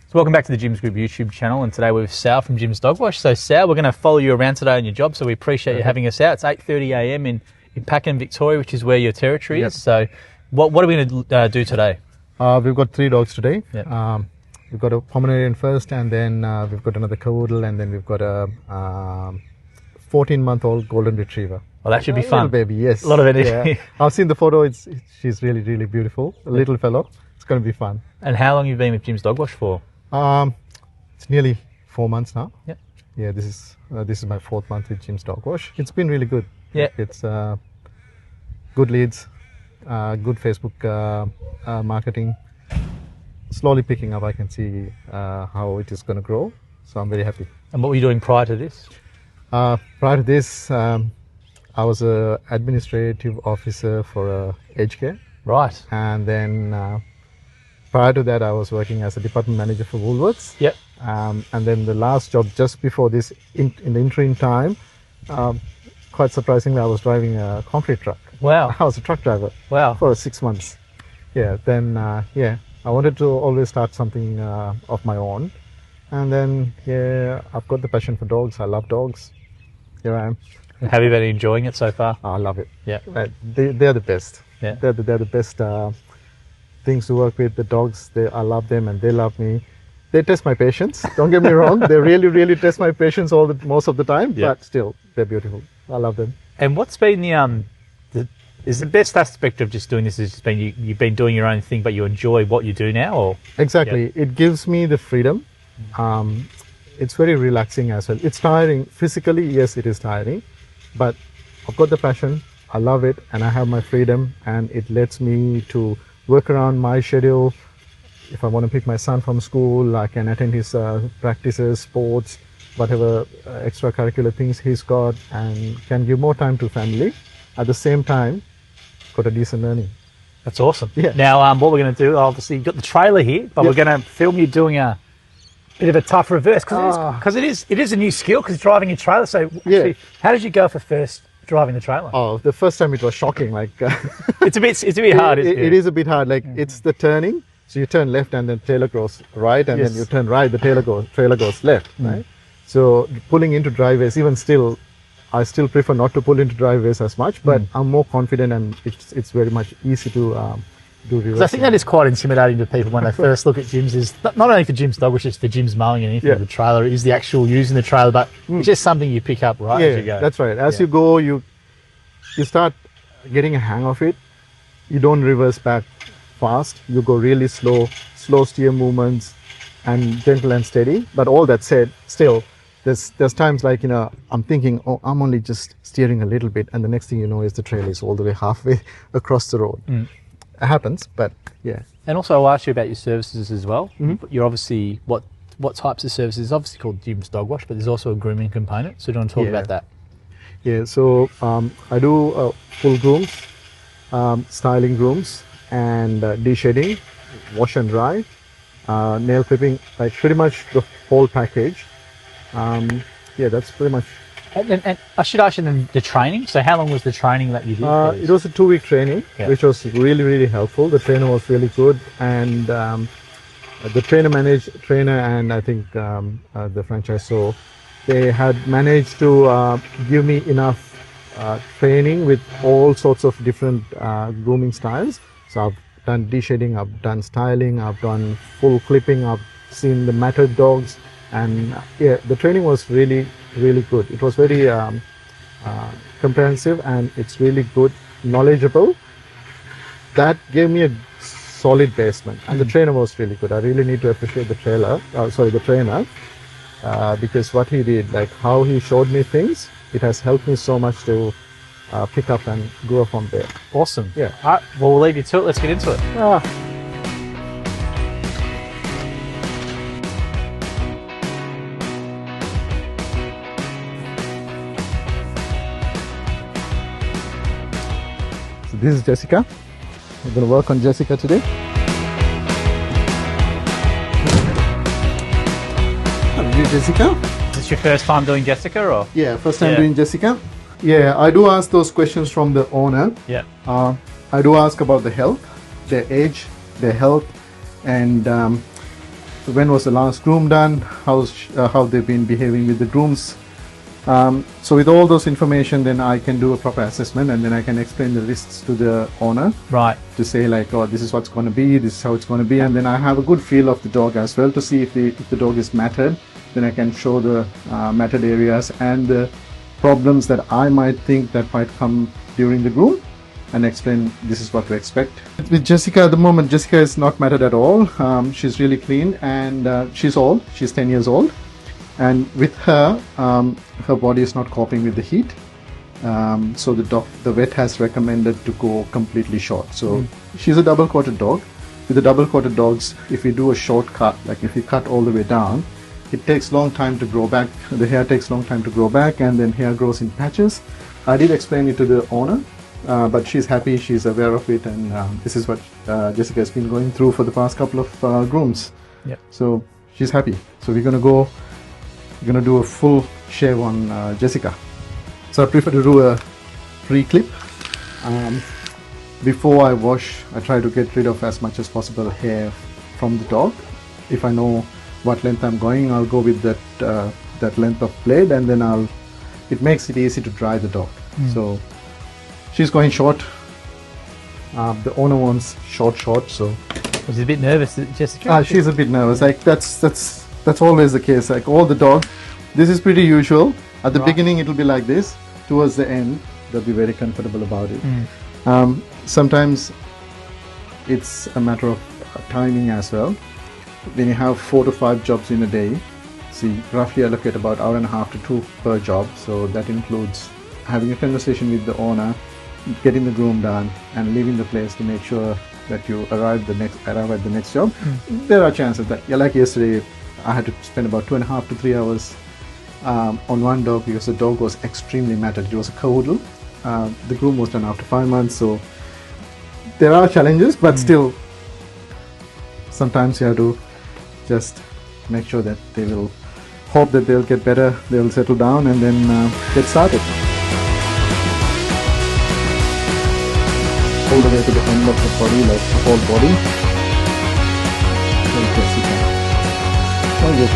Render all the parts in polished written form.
So welcome back to the Jim's Group YouTube channel, and today we're with Sal from Jim's Dog Wash. So Sal, we're going to follow you around today on your job, so we appreciate you having us out. It's 8:30 a.m. in Pakenham Victoria, which is where your territory is. So what are we going to do today? We've got 3 dogs today. Yep. We've got a Pomeranian first, and then we've got another Cavoodle, and then we've got a 14-month-old Golden Retriever. Well, that should be fun. Little baby, yes. A lot of energy. Yeah. I've seen the photo. She's really, really beautiful. A little fellow. It's going to be fun. And how long have you been with Jim's Dog Wash for? It's nearly 4 months now. Yep. Yeah, this is my 4th month with Jim's Dog Wash. It's been really good. Yeah. It's good leads, good Facebook marketing. Slowly picking up. I can see how it is going to grow. So I'm very happy. And what were you doing prior to this? Prior to this, I was an administrative officer for aged care. Right. And then prior to that, I was working as a department manager for Woolworths. Yep. And then the last job just before this, in the interim time, quite surprisingly, I was driving a concrete truck. Wow. I was a truck driver. Wow. For 6 months. Yeah. Then, I wanted to always start something of my own. And then, I've got the passion for dogs. I love dogs. Here I am. Have you been enjoying it so far? I love it. Yeah. They're the best. Yeah. They're the best things to work with. The dogs, I love them and they love me. They test my patience. Don't get me wrong. They really, really test my patience most of the time. Yeah. But still, they're beautiful. I love them. And what's been the best aspect of just doing this is just been you've been doing your own thing, but you enjoy what you do now, or? Exactly. Yeah. It gives me the freedom. It's very relaxing as well. It's tiring. Physically, yes, it is tiring. But I've got the passion. I love it. And I have my freedom. And it lets me to work around my schedule. If I want to pick my son from school, I can attend his practices, sports, whatever extracurricular things he's got, and can give more time to family. At the same time, got a decent earning. That's awesome. Yeah. Now, what we're going to do, obviously, you've got the trailer here, but we're going to film you doing a bit of a tough reverse, because it is a new skill, because driving a trailer. So, actually, how did you go for first driving the trailer? Oh, the first time it was shocking. Like it's a bit hard. It is a bit hard. Like it's the turning. So you turn left, and then trailer goes right, and then you turn right, the trailer goes left, right? So pulling into driveways, even still, I still prefer not to pull into driveways as much, but I'm more confident, and it's very much easy to do reversing. I think that is quite intimidating to people when they first look at Jim's. Is not only for Jim's Dog, which is for Jim's mowing and anything with the trailer, it is the actual using the trailer, but it's just something you pick up as you go. That's right. As you go, you start getting a hang of it. You don't reverse back fast. You go really slow steer movements, and gentle and steady. But all that said, still, there's times like, I'm thinking, I'm only just steering a little bit, and the next thing you know is the trailer is all the way halfway across the road. It happens, but yeah. And also, I'll ask you about your services as well. You're obviously, what types of services? It's obviously called Jim's Dog Wash, but there's also a grooming component. So do you want to talk about that? Yeah, so I do full grooms, styling grooms, and de-shedding, wash and dry, nail clipping, like pretty much the whole package. That's pretty much. And I should ask you then the training. So how long was the training that you did? It was a 2-week training, which was really, really helpful. The trainer was really good, and the trainer and I think the franchisor, they had managed to give me enough training with all sorts of different grooming styles. So I've done de-shedding, I've done styling, I've done full clipping, I've seen the matted dogs, and the training was really, really good. It was very comprehensive, and it's really good, knowledgeable. That gave me a solid basement, and the trainer was really good. I really need to appreciate the trainer, because what he did, like how he showed me things, it has helped me so much to pick up and grow from there. Awesome. Yeah. All right, well, we'll leave you to it. Let's get into it. So this is Jessica. We're going to work on Jessica today. Hello, Jessica. Is this your first time doing Jessica, or? Yeah, first time doing Jessica. Yeah, I do ask those questions from the owner. Yeah. I do ask about the health, their age, their health, and when was the last groom done, how they've been behaving with the grooms. So with all those information, then I can do a proper assessment, and then I can explain the risks to the owner. Right. To say like, oh, this is what's going to be, this is how it's going to be, and then I have a good feel of the dog as well to see if the dog is matted. Then I can show the matted areas and the problems that I might think that might come during the groom, and explain this is what to expect. With Jessica at the moment, Jessica is not matted at all. She's really clean, and she's old. She's 10 years old. And with her, her body is not coping with the heat. So the vet has recommended to go completely short. So she's a double-coated dog. With the double-coated dogs, if we do a short cut, like if we cut all the way down, it takes long time to grow back. The hair takes long time to grow back, and then hair grows in patches. I did explain it to the owner, but she's happy, she's aware of it, and this is what Jessica has been going through for the past couple of grooms. Yep. So she's happy. So we're gonna do a full shave on Jessica. So I prefer to do a pre-clip. Before I wash, I try to get rid of as much as possible hair from the dog. If I know what length I'm going, I'll go with that length of blade, and then it makes it easy to dry the dog. So she's going short. The owner wants short, so. Was he a bit nervous, Jessica? She's a bit nervous. Like that's always the case. Like all the dogs, this is pretty usual. At the beginning, it'll be like this. Towards the end, they'll be very comfortable about it. Sometimes it's a matter of timing as well. When you have 4 to 5 jobs in a day, so you roughly allocate about 1.5 to 2 per job. So that includes having a conversation with the owner, getting the groom done, and leaving the place to make sure that you arrive at the next job. There are chances that, like yesterday, I had to spend about 2.5 to 3 hours on one dog because the dog was extremely matted. It was a cavoodle. The groom was done after 5 months, so there are challenges, but still, sometimes you have to just make sure that they will hope that they'll get better, they'll settle down, and then get started. All the way to the end of the body, like the whole body. Oh, yes.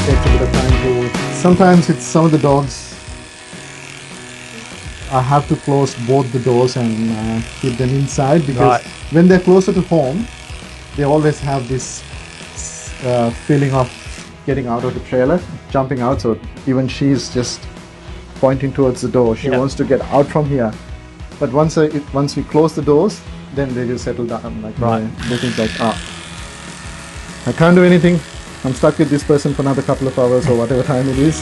Takes a bit of time to. Sometimes it's some of the dogs. I have to close both the doors and keep them inside, because when they're closer to home, they always have this feeling of getting out of the trailer, jumping out. So even she's just pointing towards the door. She wants to get out from here. But once we close the doors, then they just settle down. Like they think like, I can't do anything. I'm stuck with this person for another couple of hours or whatever time it is.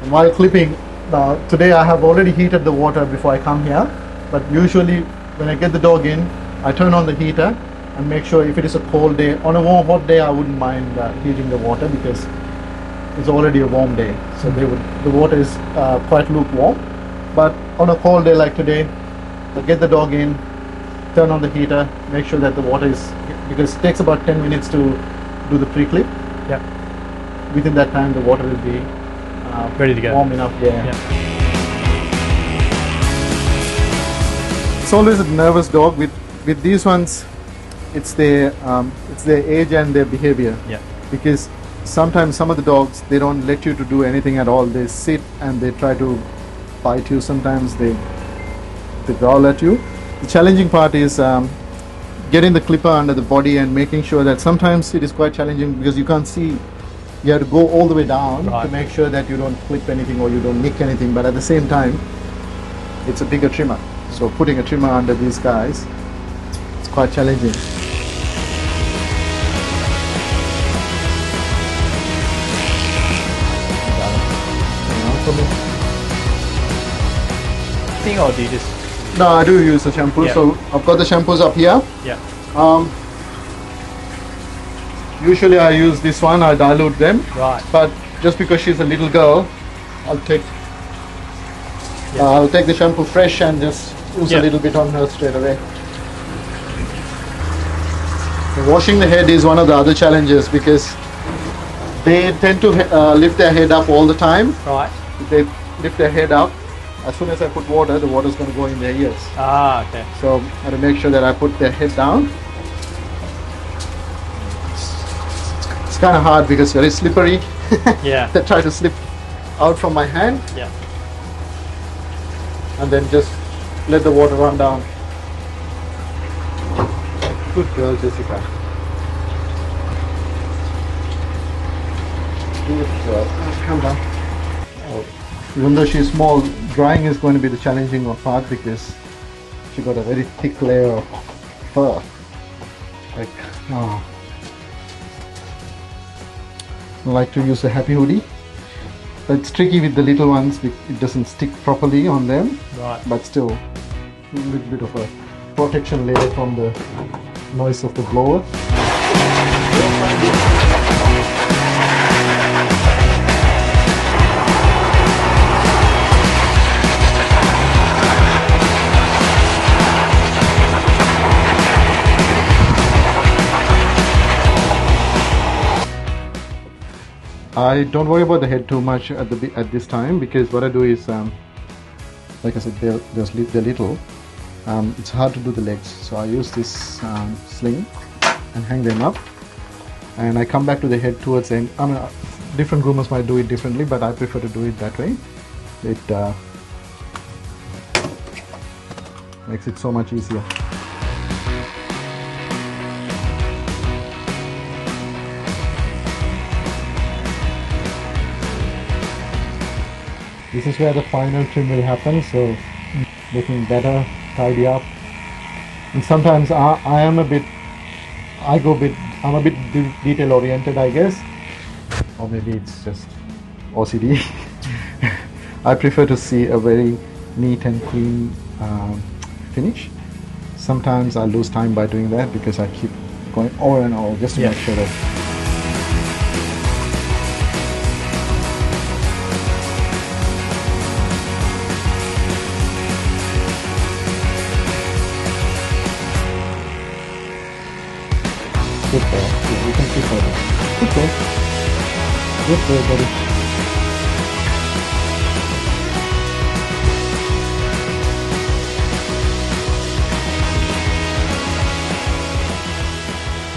While clipping, today I have already heated the water before I come here, but usually when I get the dog in, I turn on the heater and make sure if it is a cold day. On a warm, hot day, I wouldn't mind heating the water because it's already a warm day, so the water is quite lukewarm. But on a cold day like today, I get the dog in, turn on the heater, make sure that the water is, because it takes about 10 minutes to do the pre-clip. Within that time, the water will be ready to go. Warm enough, It's always a nervous dog. With these ones, it's their age and their behavior. Because sometimes some of the dogs, they don't let you to do anything at all. They sit and they try to bite you. Sometimes they growl at you. The challenging part is getting the clipper under the body and making sure that sometimes it is quite challenging because you can't see. You have to go all the way down to make sure that you don't clip anything or you don't nick anything, but at the same time, it's a bigger trimmer. So putting a trimmer under these guys, it's quite challenging. Or do you just? No, I do use the shampoo. So I've got the shampoos up here. Usually I use this one, I dilute them. But just because she's a little girl, I'll take the shampoo fresh and just use a little bit on her straight away. Washing the head is one of the other challenges because They tend to lift their head up all the time. Right. If they lift their head up, as soon as I put water, the water's going to go in their ears. Ah, okay. So I have to make sure that I put their head down. It's kind of hard because it's very slippery. Yeah. They try to slip out from my hand. Yeah. And then just let the water run down. Good girl, Jessica. Good girl. Come down. Oh. Even though she's small, drying is going to be the challenging part because she got a very thick layer of fur. Like, oh. I like to use a happy hoodie. It's tricky with the little ones, it doesn't stick properly on them. Right. But still, a little bit of a protection layer from the noise of the blower. I don't worry about the head too much at this time because what I do is, like I said, they're little. It's hard to do the legs, so I use this sling and hang them up, and I come back to the head towards the end. I mean, different groomers might do it differently, but I prefer to do it that way. It makes it so much easier. This is where the final trim will happen, so looking better, tidy up. And sometimes I'm a bit detail oriented, I guess, or maybe it's just OCD. I prefer to see a very neat and clean finish. Sometimes I lose time by doing that because I keep going over and over just to make sure that. Good boy. Yeah, you can keep holding. Good boy. Good boy, buddy.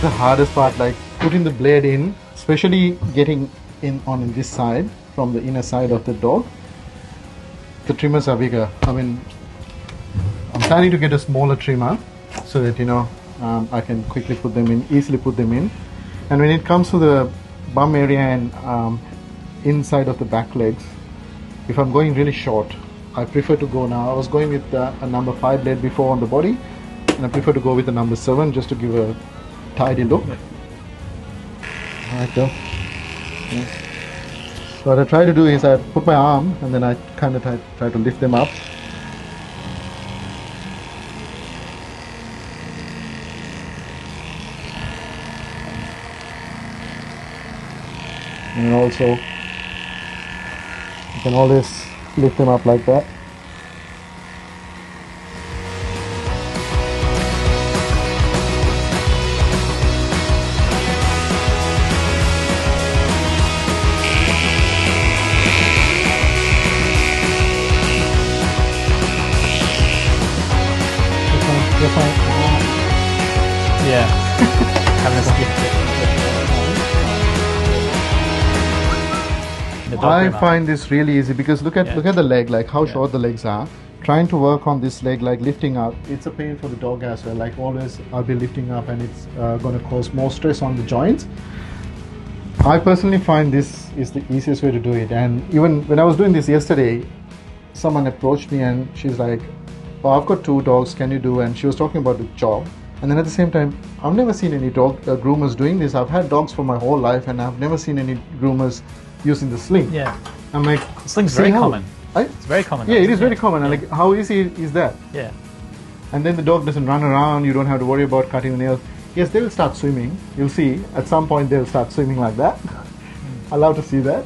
The hardest part, like putting the blade in, especially getting in on this side from the inner side of the dog. The trimmers are bigger. I mean, I'm planning to get a smaller trimmer so that I can quickly put them in, easily put them in. And when it comes to the bum area and inside of the back legs, if I'm going really short, I prefer to go now. I was going with a number 5 blade before on the body, and I prefer to go with the number 7 just to give a tidy look. Alright, go. Yeah. So what I try to do is I put my arm and then I kind of try to lift them up. And also, you can always lift them up like that. You're fine. Yeah. Having a skip. I find this really easy because look at the leg, like how short the legs are. Trying to work on this leg, like lifting up, it's a pain for the dog as well. Like always, I'll be lifting up and it's going to cause more stress on the joints. I personally find this is the easiest way to do it. And even when I was doing this yesterday, someone approached me and she's like, "Oh, I've got 2 dogs, can you do?" And she was talking about the job. And then at the same time, I've never seen any dog groomers doing this. I've had dogs for my whole life and I've never seen any groomers using the sling. Yeah. I'm like, the sling's very common. Right? It's very common. Yeah, it is very common. Yeah. Like, how easy is that? Yeah. And then the dog doesn't run around. You don't have to worry about cutting the nails. Yes, they will start swimming. You'll see. At some point, they'll start swimming like that. I love to see that.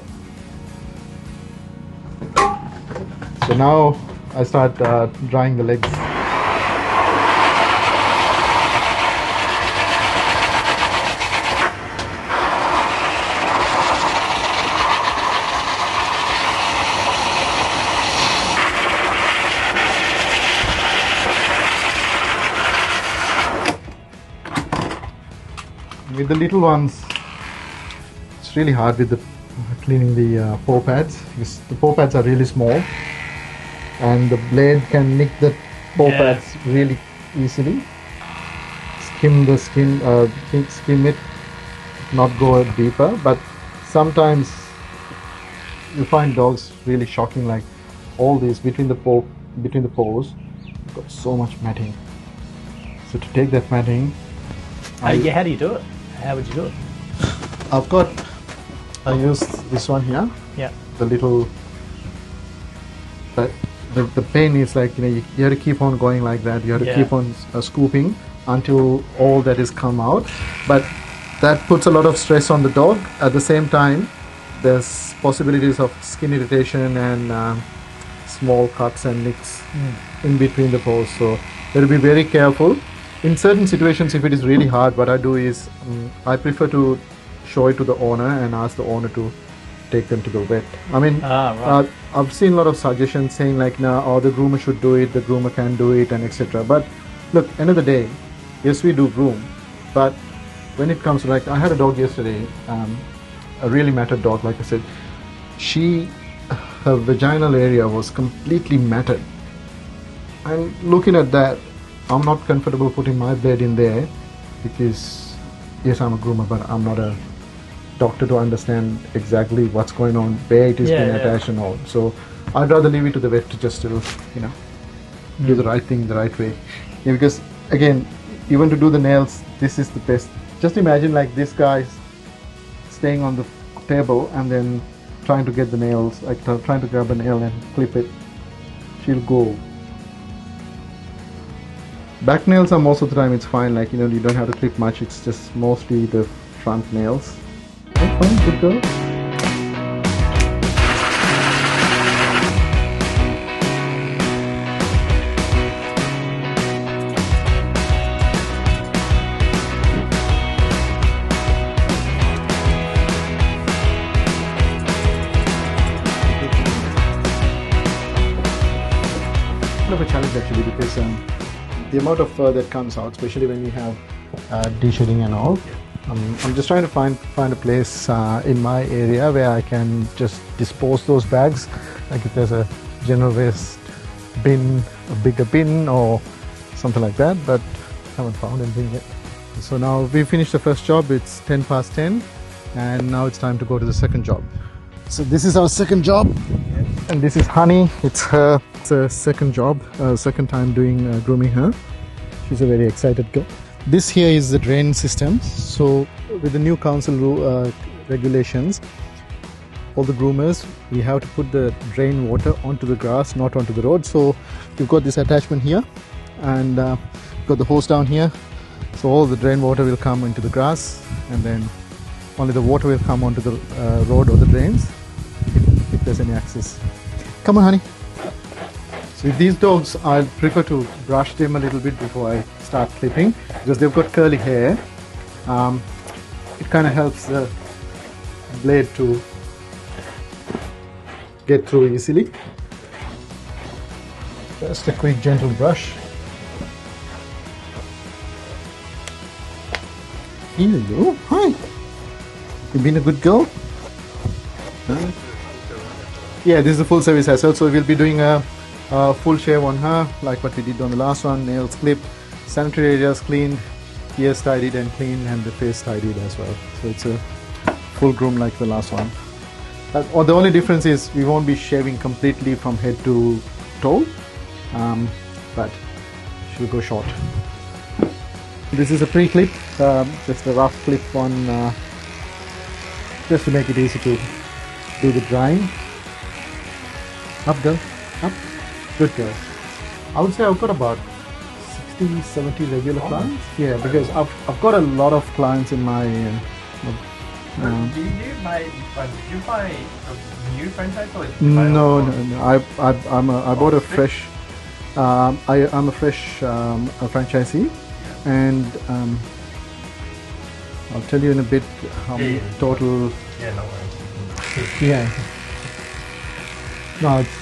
So now I start drying the legs. with the little ones, it's really hard with the cleaning the paw pads, because the paw pads are really small and the blade can nick the paw pads really easily. Skim the skin, skim it, not go deeper. But sometimes you find dogs really shocking, like all these between the paws, you've got so much matting. So to take that matting, how do you do it? How would you do it? I use this one here. Yeah. The little. The pain is like, you have to keep on going like that. You have to keep on scooping until all that is come out. But that puts a lot of stress on the dog. At the same time, there's possibilities of skin irritation and small cuts and nicks in between the paws. So you have to be very careful. In certain situations, if it is really hard, what I do is I prefer to show it to the owner and ask the owner to take them to the vet. I mean, I've seen a lot of suggestions saying like, no, the groomer should do it, the groomer can do it, and etc. But look, end of the day, yes, we do groom, but when it comes to, like, I had a dog yesterday, a really matted dog, like I said, her vaginal area was completely matted. And looking at that, I'm not comfortable putting my blade in there, because yes, I'm a groomer, but I'm not a doctor to understand exactly what's going on, where it is being attached and all. So I'd rather leave it to the vet to just do the right thing the right way. Yeah, because again, even to do the nails, this is the best. Just imagine like this guy's staying on the table and then trying to get the nails, like trying to grab a nail and clip it. She'll go. Back nails are most of the time it's fine, like you don't have to clip much, it's just mostly the front nails. Okay, fine, good girl. Bit of a challenge actually, because the amount of fur that comes out, especially when we have de-shedding and all. I'm just trying to find a place in my area where I can just dispose those bags, like if there's a general waste bin, a bigger bin or something like that, but haven't found anything yet. So now we finished the first job, it's 10:10, and now it's time to go to the second job. So this is our second job, and this is Honey. It's her second job, second time doing grooming her. She's a very excited girl. This here is the drain system. So with the new council regulations, all the groomers, we have to put the drain water onto the grass, not onto the road. So you've got this attachment here, and got the hose down here. So all the drain water will come into the grass, and then only the water will come onto the road or the drains if there's any access. Come on, Honey. So with these dogs, I prefer to brush them a little bit before I start clipping, because they've got curly hair. It kind of helps the blade to get through easily. Just a quick gentle brush. Here you go. Hi. You've been a good girl. Yeah, this is a full service as well. So we'll be doing a full shave on her, like what we did on the last one. Nails clipped, sanitary areas cleaned, ears tidied and cleaned, and the face tidied as well. So it's a full groom like the last one. Or the only difference is we won't be shaving completely from head to toe, but she'll go short. This is a pre-clip, just a rough clip on, just to make it easy to do the drying. Up girl, up. Good girl. I would say I've got about 60, 70 regular clients. Yeah, because I've got a lot of clients in my. Did you buy a new franchise or? No. I bought a fresh. I'm a fresh franchisee, and I'll tell you in a bit how many total. Yeah, no worries. Yeah. No, it's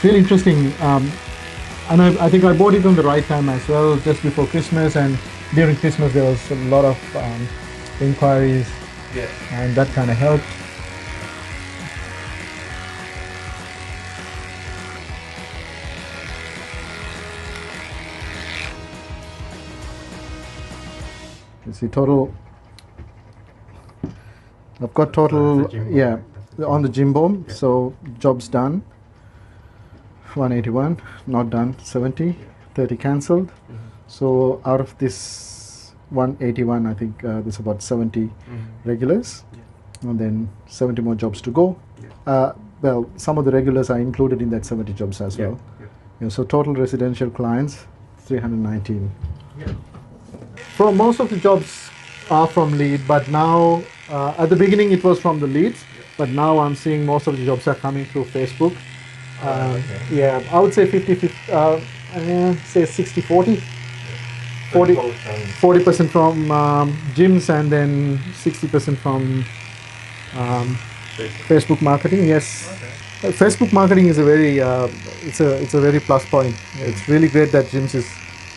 really interesting, and I think I bought it on the right time as well, just before Christmas, and during Christmas there was a lot of inquiries, Yeah. and that kind of helps. You see total. I've got total, the gym bomb. yeah, on the gym bomb. So jobs done. 181, not done. 70, 30 cancelled. So out of this 181, I think there's about 70 regulars, and then 70 more jobs to go. Well, some of the regulars are included in that 70 jobs as well. You know, so total residential clients 319. From most of the jobs are from lead, but now at the beginning it was from the leads, but now I'm seeing most of the jobs are coming through Facebook. Yeah, I would say 50-50, say 60-40. 40% from gyms and then 60% from Facebook marketing. Yes, Facebook marketing is a very it's a very plus point. It's really great that gyms is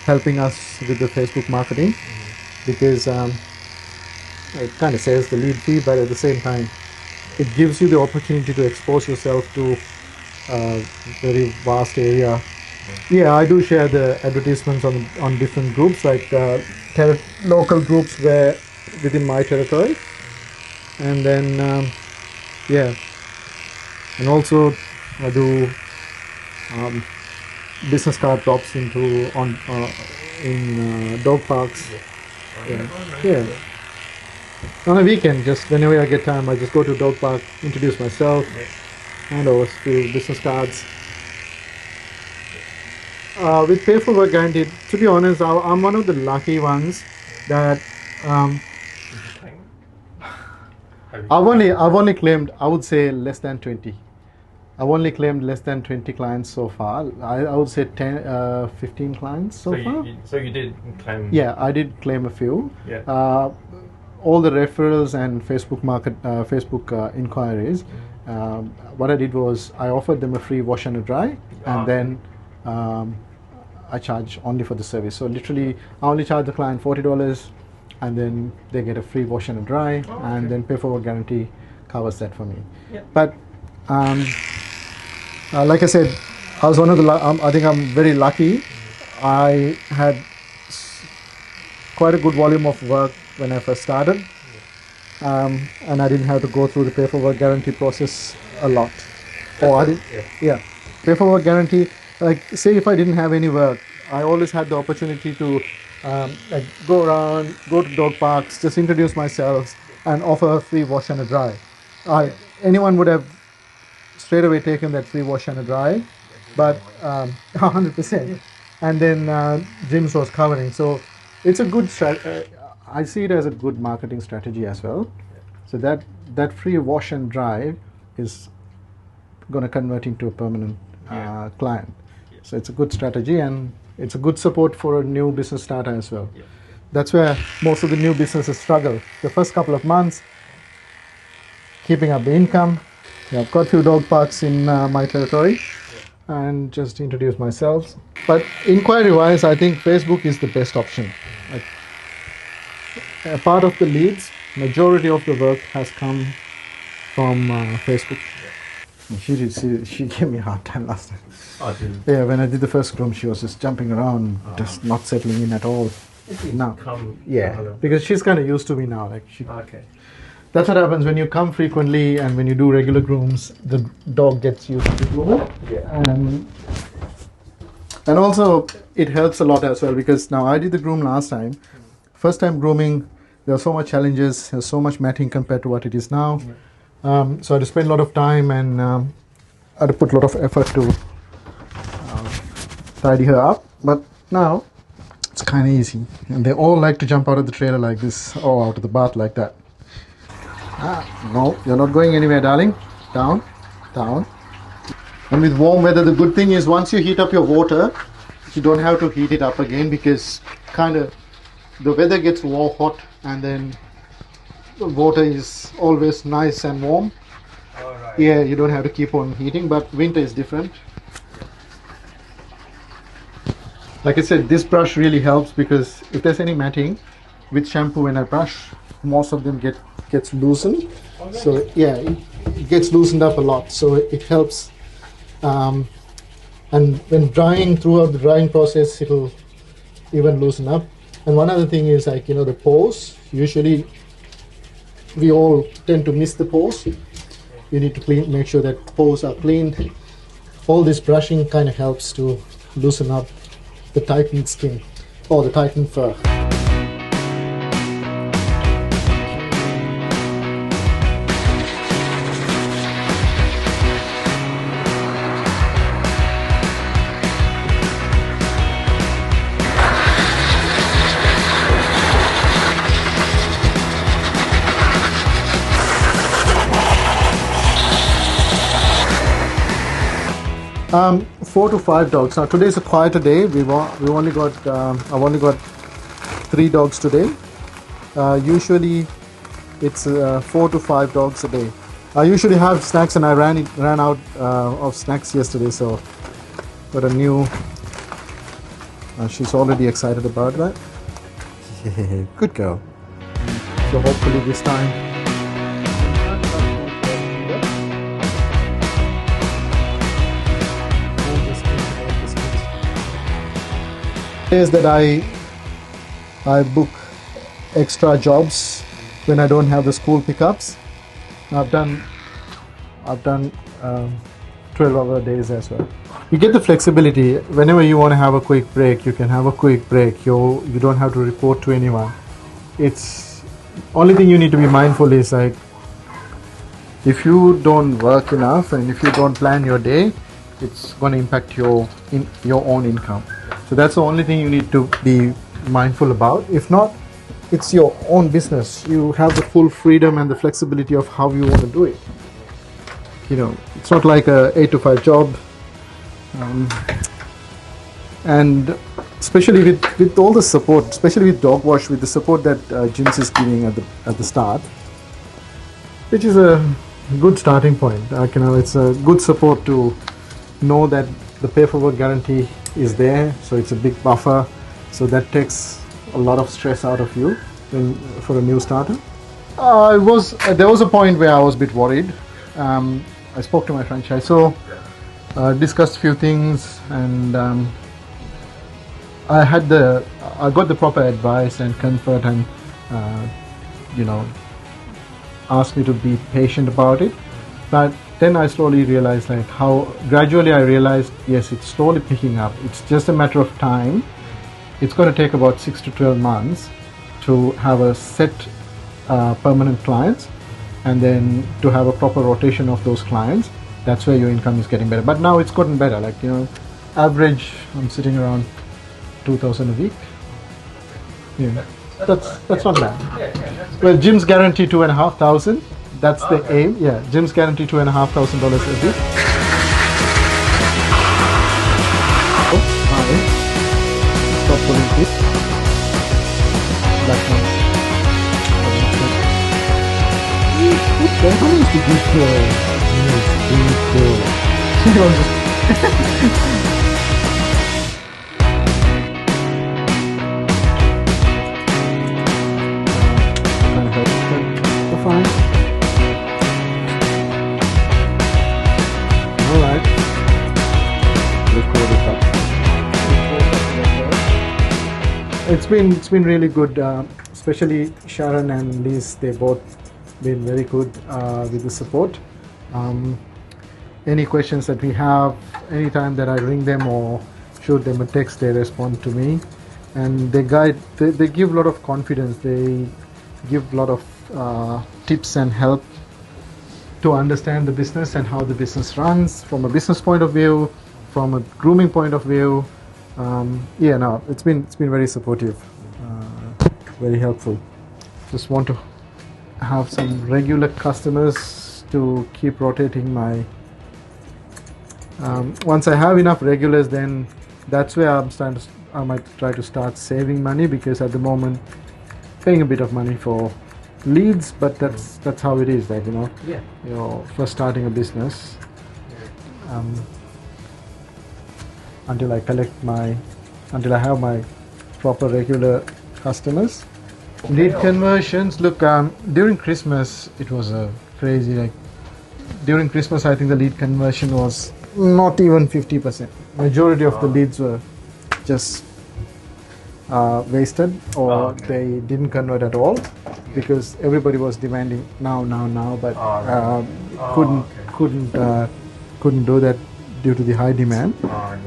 helping us with the Facebook marketing because it kind of saves the lead fee, but at the same time it gives you the opportunity to expose yourself to a very vast area. Yeah, I do share the advertisements on different groups, like local groups where within my territory, and then yeah, and also I do business card drops into in dog parks. Yeah. On a weekend, just whenever I get time, I just go to a dog park, introduce myself, hand over to business cards. With pay for work guaranteed, to be honest, I'm one of the lucky ones that I've only claimed, I would say, less than 20. I've only claimed less than 20 clients so far. I would say 15 clients so far. So you did claim? Yeah, I did claim a few. Yeah. All the referrals and Facebook inquiries. What I did was I offered them a free wash and a dry, and then I charge only for the service. So literally, I only charge the client $40, and then they get a free wash and a dry, and then pay for work guarantee covers that for me. Yeah. But like I said, I was one of the. I think I'm very lucky. I had quite a good volume of work when I first started, and I didn't have to go through the pay for work guarantee process a lot. I did. Yeah, pay for work guarantee. Like, say if I didn't have any work, I always had the opportunity to like go around, go to dog parks, just introduce myself and offer a free wash and a dry. Anyone would have straight away taken that free wash and a dry, but 100%. And then gyms was covering. So it's a good I see it as a good marketing strategy as well. So that free wash and dry is going to convert into a permanent client. So it's a good strategy, and it's a good support for a new business starter as well. That's where most of the new businesses struggle. The first couple of months, keeping up the income. I've got a few dog parks in my territory, and just introduce myself. But inquiry-wise, I think Facebook is the best option. A part of the leads, majority of the work has come from Facebook. She gave me a hard time last time. Oh, did Yeah, when I did the first groom, she was just jumping around, just not settling in at all. Now, because she's kind of used to me now. Okay. That's what happens when you come frequently and when you do regular grooms. The dog gets used to the groomer. And also it helps a lot as well, because now I did the groom last time. First time grooming, there were so much challenges, there's so much matting compared to what it is now. So I had to spend a lot of time, and I had to put a lot of effort to tidy her up. But now it's kind of easy, and they all like to jump out of the trailer like this, or out of the bath like that. No, you're not going anywhere, darling. Down, down. And with warm weather, the good thing is once you heat up your water, you don't have to heat it up again, because kind of the weather gets hot, and then the water is always nice and warm. Alright. Yeah, you don't have to keep on heating, but winter is different. Like I said, this brush really helps, because if there's any matting, with shampoo when I brush, most of them gets loosened. So yeah, it gets loosened up a lot. So it helps. And when drying, throughout the drying process, it'll even loosen up. And one other thing is like, the pores. Usually we all tend to miss the pores. You need to make sure that pores are cleaned. All this brushing kind of helps to loosen up the tightened skin or the tightened fur. Um, 4 to 5 dogs. Now today's a quieter day. I've only got 3 dogs today. Usually it's 4 to 5 dogs a day. I usually have snacks, and I ran out of snacks yesterday, so got a new. She's already excited about that. Good girl. So hopefully this time. Is that I book extra jobs when I don't have the school pickups. I've done 12-hour days as well. You get the flexibility. Whenever you want to have a quick break, you can have a quick break. You don't have to report to anyone. It's only thing you need to be mindful is like, if you don't work enough and if you don't plan your day, it's going to impact your own income. So that's the only thing you need to be mindful about. If not, it's your own business. You have the full freedom and the flexibility of how you want to do it. It's not like a 8 to 5 job. And especially with all the support, especially with Dog Wash, with the support that Jims is giving at the start, which is a good starting point. It's a good support to know that the pay for work guarantee is there, so it's a big buffer, so that takes a lot of stress out of you for a new starter. There was a point where I was a bit worried. I spoke to my franchisor, discussed a few things, and I got the proper advice and comfort, and asked me to be patient about it. But then I slowly realized yes, it's slowly picking up. It's just a matter of time. It's going to take about 6 to 12 months to have a set permanent clients, and then to have a proper rotation of those clients. That's where your income is getting better. But now it's gotten better. Average, I'm sitting around 2,000 a week. Yeah, that's not bad. Well, Jim's guarantee 2,500. That's the aim. Yeah, Jim's guarantee $2,500 a week. Oh, hi. Stop pulling it. Black one. Okay, how is the good girl? Yes, good girl. Can't help it, but we're fine. It's been really good, especially Sharon and Liz. They both been very good with the support. Any questions that we have, anytime that I ring them or shoot them a text, they respond to me, and they give a lot of confidence. They give a lot of tips and help to understand the business and how the business runs from a business point of view, from a grooming point of view. It's been very supportive, very helpful. Just want to have some regular customers to keep rotating my. Once I have enough regulars, then that's where I might try to start saving money, because at the moment paying a bit of money for leads, but that's how it is. First starting a business. Until I have my proper regular customers, Lead conversions. Look, during Christmas it was crazy. Like during Christmas, I think the lead conversion was not even 50%. Majority of the leads were just wasted, or they didn't convert at all because everybody was demanding now, but couldn't do that due to the high demand.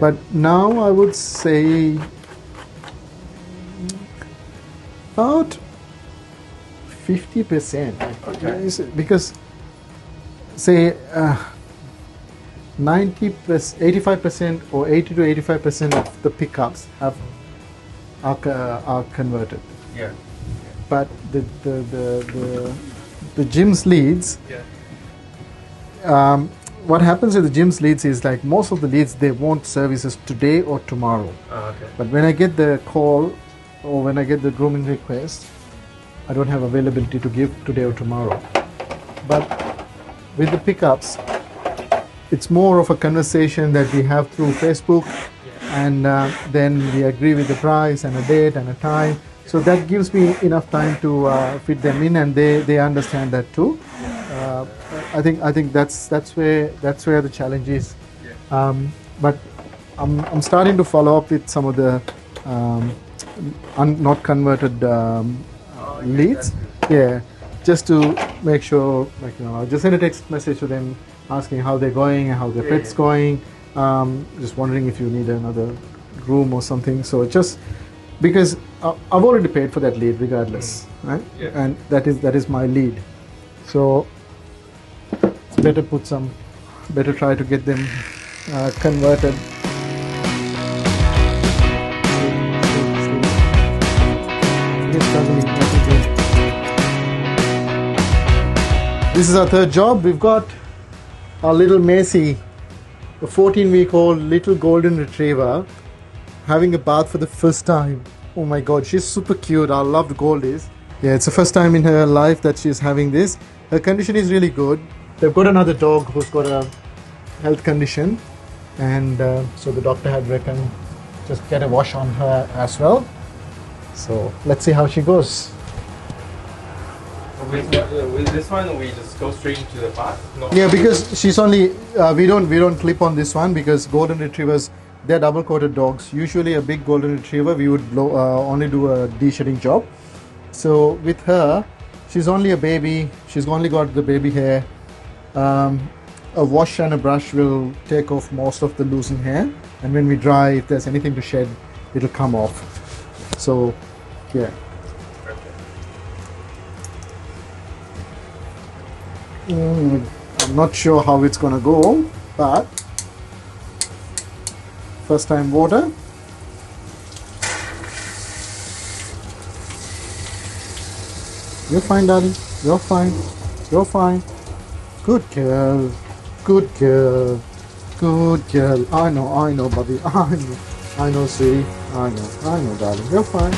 But now I would say about 50%, because say 85% or 80 to 85% of the pickups are converted. Yeah. But the gym's leads. Yeah. What happens with the gym's leads is like most of the leads, they want services today or tomorrow. Okay. But when I get the call or when I get the grooming request, I don't have availability to give today or tomorrow. But with the pickups, it's more of a conversation that we have through Facebook, and then we agree with the price and a date and a time. So that gives me enough time to fit them in, and they understand that too. I think that's where the challenge is. But I'm starting to follow up with some of the not converted leads. Yeah, just to make sure, like, I'll just send a text message to them asking how they're going and how their pet's going. Just wondering if you need another groom or something. So just because I've already paid for that lead regardless, right? Yeah. And that is my lead. So it's better try to get them converted. This is our third job. We've got our little Macy, a 14-week-old little golden retriever, having a bath for the first time. Oh my god, she's super cute. I love Gold is. Yeah, it's the first time in her life that she's having this. Her condition is really good. They've got another dog who's got a health condition, and so the doctor had reckoned just get a wash on her as well. So let's see how she goes. With this one, we just go straight into the bath. No. Yeah, because she's only we don't clip on this one because golden retrievers, they're double coated dogs. Usually a big golden retriever we would only do a de-shedding job. So with her, she's only a baby. She's only got the baby hair. A wash and a brush will take off most of the loosened hair, and when we dry, if there's anything to shed, it'll come off. So yeah. I'm not sure how it's gonna go, but first time water. You're fine, darling. You're fine. You're fine. Good girl. Good girl. Good girl. I know, buddy. I know, sweetie. I know, darling. You're fine.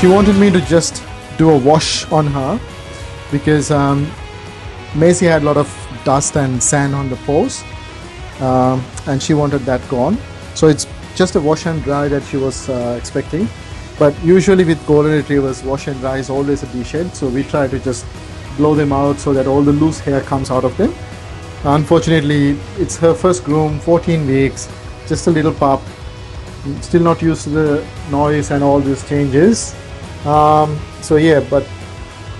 She wanted me to just do a wash on her because Macy had a lot of dust and sand on the paws, and she wanted that gone. So it's just a wash and dry that she was expecting. But usually with golden retrievers, wash and dry is always a de-shed. So we try to just blow them out so that all the loose hair comes out of them. Unfortunately, it's her first groom, 14 weeks, just a little pup, still not used to the noise and all these changes. So yeah, but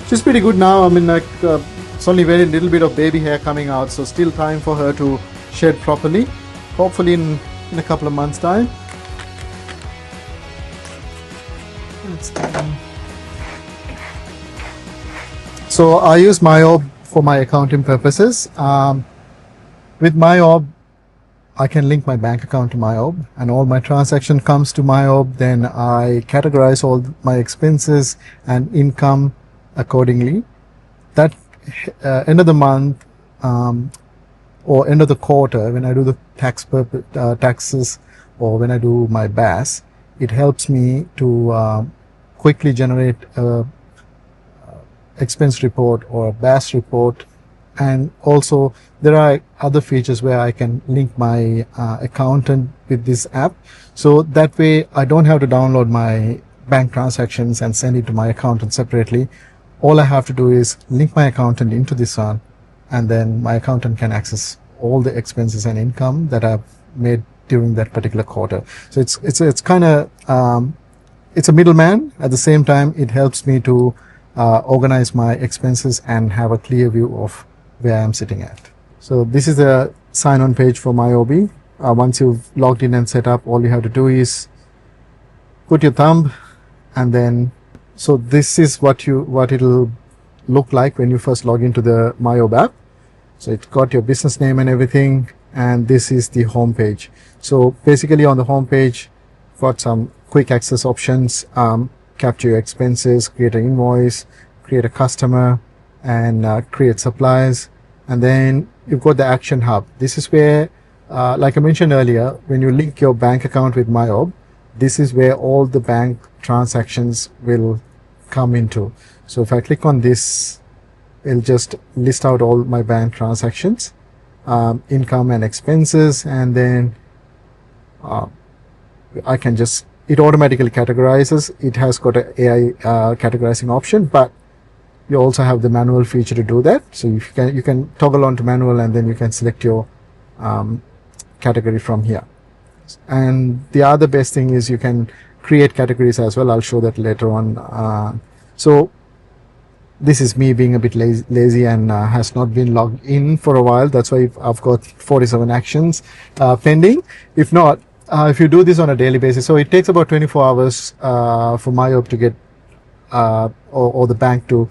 she's pretty good now. I mean, like it's only very little bit of baby hair coming out, so still time for her to shed properly. Hopefully in a couple of months' time. So I use MYOB for my accounting purposes. With MYOB, I can link my bank account to MYOB, and all my transaction comes to MYOB. Then I categorize all my expenses and income accordingly. That end of the month or end of the quarter, when I do the taxes or when I do my BAS, it helps me to quickly generate a expense report or a BAS report. And also there are other features where I can link my accountant with this app. So that way I don't have to download my bank transactions and send it to my accountant separately. All I have to do is link my accountant into this one, and then my accountant can access all the expenses and income that I've made during that particular quarter. So it's kind of it's a middleman. At the same time, it helps me to organize my expenses and have a clear view of where I'm sitting at. So this is the sign-on page for MYOB. Once you've logged in and set up, all you have to do is put your thumb, and then so this is what it'll look like when you first log into the MYOB app. So it's got your business name and everything, and this is the home page. So basically on the home page, got some quick access options, capture your expenses, create an invoice, create a customer, and create supplies. And then you've got the action hub. This is where, like I mentioned earlier, when you link your bank account with MYOB, this is where all the bank transactions will come into. So if I click on this, it'll just list out all my bank transactions, income and expenses, and then I can just, it automatically categorizes. It has got an AI categorizing option, but you also have the manual feature to do that. So you can toggle on to manual, and then you can select your category from here. And the other best thing is you can create categories as well. I'll show that later on. So this is me being a bit lazy and has not been logged in for a while. That's why I've got 47 actions pending. If not, if you do this on a daily basis, so it takes about 24 hours for MYOB to get or the bank to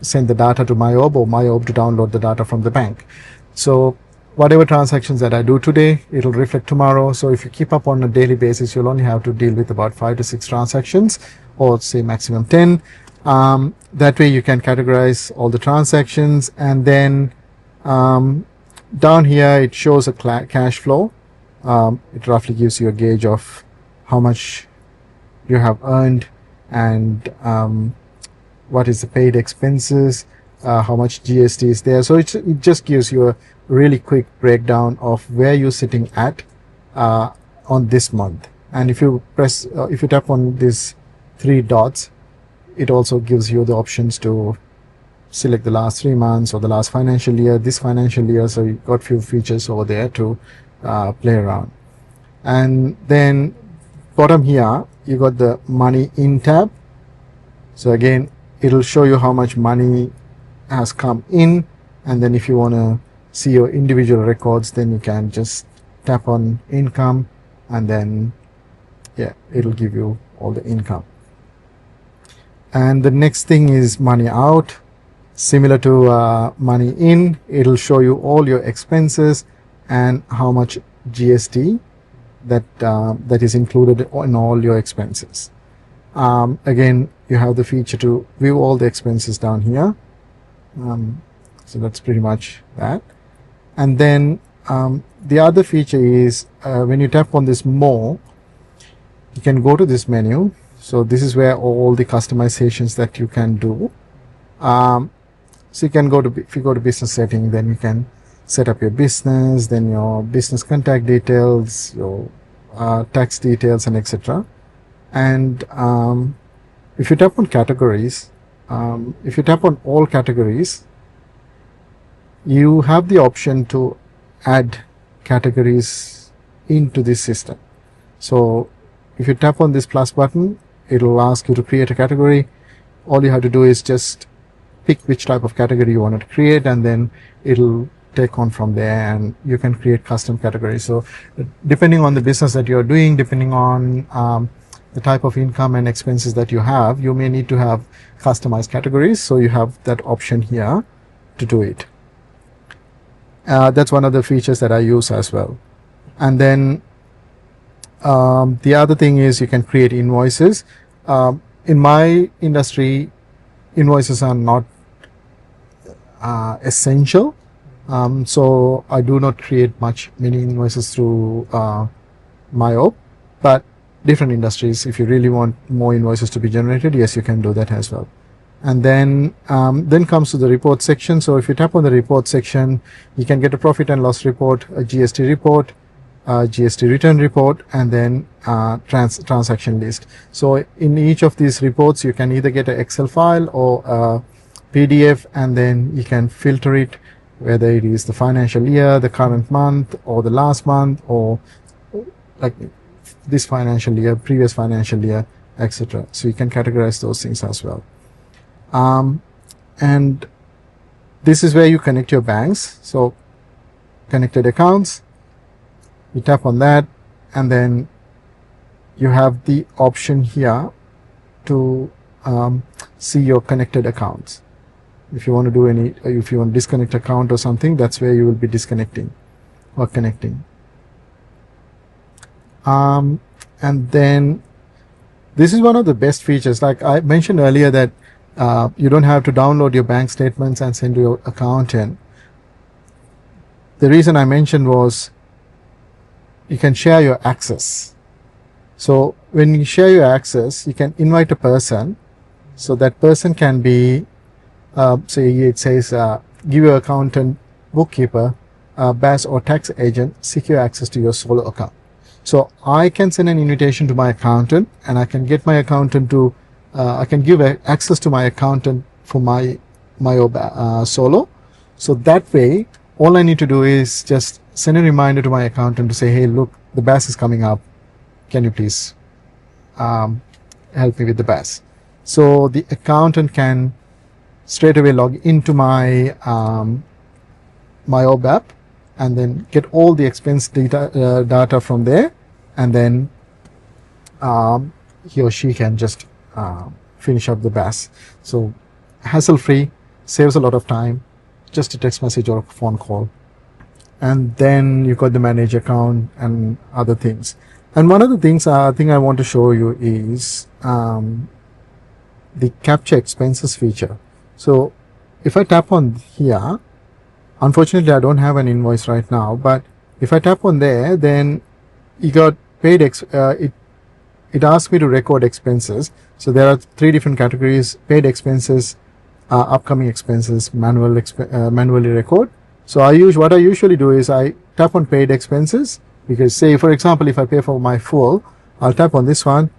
send the data to MYOB, or MYOB to download the data from the bank. So whatever transactions that I do today, it'll reflect tomorrow. So if you keep up on a daily basis, you'll only have to deal with about 5 to 6 transactions, or say maximum 10. That way you can categorize all the transactions, and then down here it shows a cash flow. It roughly gives you a gauge of how much you have earned, and what is the paid expenses, how much GST is there. So it just gives you a really quick breakdown of where you're sitting at on this month. And if you tap on these 3 dots, it also gives you the options to select the last 3 months or the last financial year, this financial year. So you've got few features over there to play around. And then bottom here, you got the money in tab. So again, it'll show you how much money has come in. And then if you want to see your individual records, then you can just tap on income, and then it'll give you all the income. And the next thing is money out. Similar to money in, it'll show you all your expenses and how much GST that is included in all your expenses. Again, you have the feature to view all the expenses down here. So that's pretty much that. And then the other feature is when you tap on this more, you can go to this menu. So this is where all the customizations that you can do. So you can if you go to business setting, then you can set up your business, then your business contact details, your tax details, and etc. And if you tap on categories, if you tap on all categories, you have the option to add categories into this system. So if you tap on this plus button, it'll ask you to create a category. All you have to do is just pick which type of category you want to create, and then it'll take on from there, and you can create custom categories. So depending on the business that you're doing, depending on the type of income and expenses that you have, you may need to have customized categories. So you have that option here to do it. That's one of the features that I use as well. And then the other thing is you can create invoices. In my industry, invoices are not essential. So I do not create many invoices through MYOB, but different industries, if you really want more invoices to be generated, yes, you can do that as well. And then comes to the report section. So if you tap on the report section, you can get a profit and loss report, a GST report, a GST return report, and then transaction list. So in each of these reports, you can either get an Excel file or a PDF, and then you can filter it, whether it is the financial year, the current month, or the last month, or like this financial year, previous financial year, etc. So you can categorize those things as well. And this is where you connect your banks. So connected accounts, you tap on that, and then you have the option here to see your connected accounts. If you want to do if you want to disconnect account or something, that's where you will be disconnecting or connecting. And then this is one of the best features. Like I mentioned earlier that you don't have to download your bank statements and send to your accountant. The reason I mentioned was you can share your access. So when you share your access, you can invite a person. So that person can be, say it says, give your accountant, bookkeeper, BAS or tax agent secure access to your solo account. So I can send an invitation to my accountant, and I can get my accountant to, I can give access to my accountant for my solo. So that way, all I need to do is just send a reminder to my accountant to say, hey, look, the BAS is coming up. Can you please help me with the BAS? So the accountant can straight away log into my MYOB app and then get all the expense data from there, and then he or she can just finish up the BAS. So hassle free, saves a lot of time, just a text message or a phone call. And then you got the manage account and other things. And one of the things I think I want to show you is the capture expenses feature. So if I tap on here, unfortunately I don't have an invoice right now, but if I tap on there, then you got paid, it asks me to record expenses. So there are 3 different categories: paid expenses, upcoming expenses, manually record. So what I usually do is I tap on paid expenses, because say for example, if I pay for my fuel, I'll tap on this one,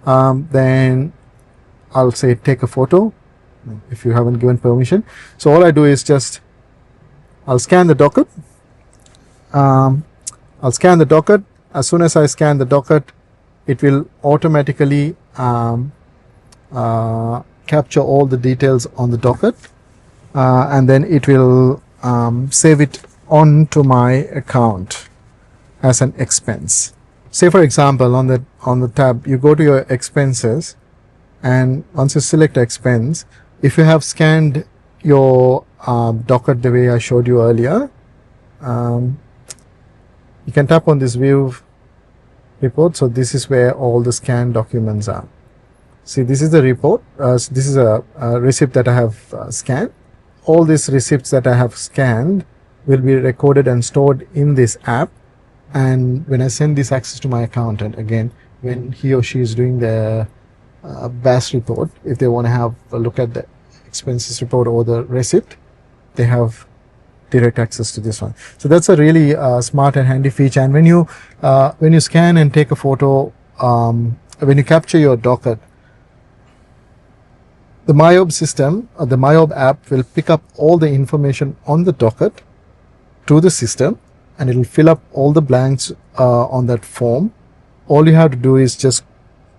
then I'll say take a photo if you haven't given permission. So all I do is just I'll scan the docket. As soon as I scan the docket, it will automatically capture all the details on the docket, and then it will save it onto my account as an expense. Say for example, on the tab, you go to your expenses, and once you select expense, if you have scanned your docket the way I showed you earlier, you can tap on this view report. So this is where all the scanned documents are. See, this is the report. This is a receipt that I have scanned. All these receipts that I have scanned will be recorded and stored in this app. And when I send this access to my accountant, again, when he or she is doing the BAS report, if they want to have a look at the expenses report or the receipt, they have direct access to this one. So that's a really smart and handy feature. And when you scan and take a photo, when you capture your docket, the MYOB system, or the MYOB app, will pick up all the information on the docket to the system, and it will fill up all the blanks on that form. All you have to do is just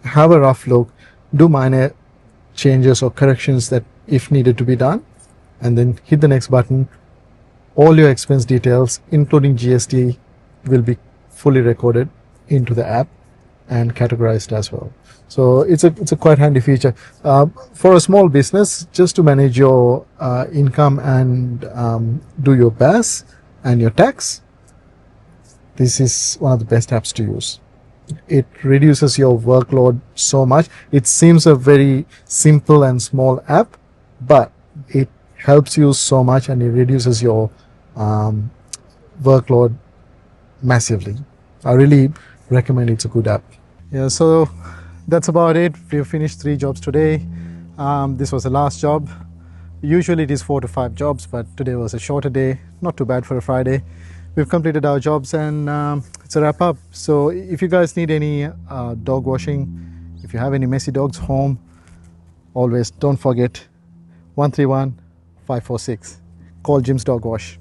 have a rough look, do minor changes or corrections that if needed to be done, and then hit the next button. All your expense details, including GST, will be fully recorded into the app, and categorized as well. So it's a quite handy feature for a small business, just to manage your income and do your BAS and your tax. This is one of the best apps to use. It reduces your workload so much. It seems a very simple and small app, but it helps you so much, and it reduces your workload massively. I really recommend. It's a good app. Yeah, so that's about it. We've finished 3 jobs today. This was the last job. Usually it is 4 to 5 jobs, but today was a shorter day. Not too bad for a Friday. We've completed our jobs, and it's a wrap up. So if you guys need any dog washing, if you have any messy dogs home, always don't forget 131 546. Call Jim's Dog Wash.